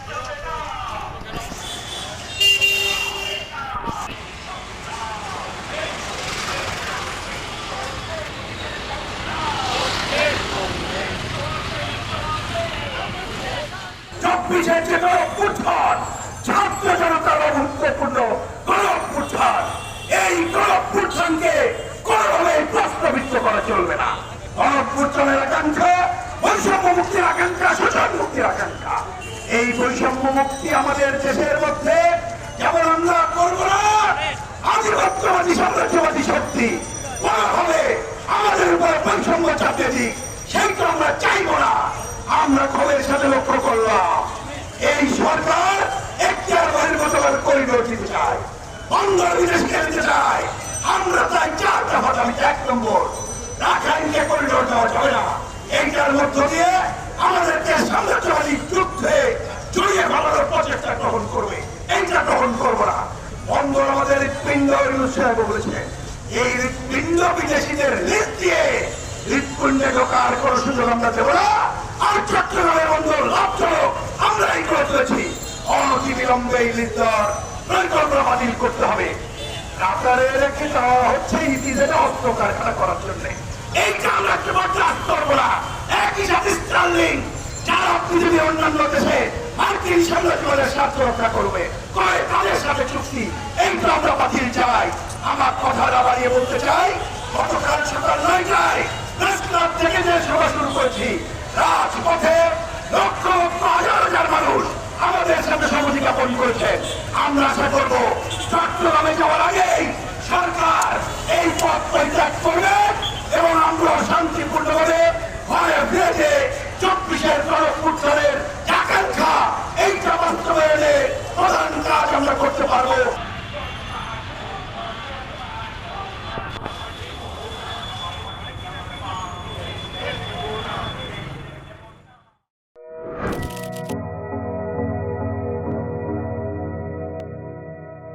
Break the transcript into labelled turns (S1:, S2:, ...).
S1: চব্বিশের যে গণঅভ্যুত্থান, ছাত্র জনতার গুরুত্বপূর্ণ গণঅভ্যুত্থান, এই গণঅভ্যুত্থানকে কোনোভাবেই প্রশ্নবিদ্ধ করা চলবে না। গণঅভ্যুত্থানের আকাঙ্ক্ষা বৈষম্য মুক্তির আকাঙ্ক্ষা, শোষণ মুক্তির আকাঙ্ক্ষা। এই বৈষম্য মুক্তি আমাদের দেশের মধ্যে যেমন আমরা করব না আধিপত্যবাদী সাম্রাজ্যবাদী শক্তি কোনোভাবে আমাদের উপর বৈষম্য চাপিয়ে দিক, সেইটা আমরা চাইব না। আমরা ক্ষোভের সাথে লক্ষ্য করলাম এই সরকার এখতিয়ার বহির্গতভাবে করিডোর দিতে চায়, বন্দর বিদেশকে দিতে চায়। আমরা তাই 4 দফা দাবিতে 1 নম্বর, রাখাইনকে করিডোর দেওয়া যাবে না। এইটার মধ্য দিয়ে আমাদেরকে সাম্রাজ্যবাদী যুদ্ধে জড়িয়ে ফেলানোর প্রচেষ্টা গ্রহণ করবে, এইটা গ্রহণ করবো না। বন্দর আমাদের হৃৎপিণ্ড বলেছে, এই হৃৎপিণ্ড বিদেশিদের লিস্ট দিয়ে হৃৎপিণ্ডে ঢোকার কোন সুযোগ আমরা দেবো না। আর চট্টগ্রামের বন্দর লাভজনক আমরা এই করে তুলেছি, অনতি বিলম্বে এই লিস্টার পরিকল্পনা বাতিল করতে হবে। রাতারে রেখে দেওয়া হচ্ছে ইতিজেটা অস্ত্র কারখানা করার জন্য, এইটা আমরা একটু বরদাস্ত করবো না। একই সাথে স্টার্লিং যারা পৃথিবীর অন্যান্য দেশে মার্কিন সাম্রাজ্যবাদের স্বার্থ রক্ষা করবে করে তাদের সাথে চুক্তি, এইটা আমরা বাতিল চাই। আমার কথা না বাড়িয়ে বলতে চাই, গতকাল সকাল 9টায় প্রেস ক্লাব থেকে যে সভা শুরু করেছি, রাজপথে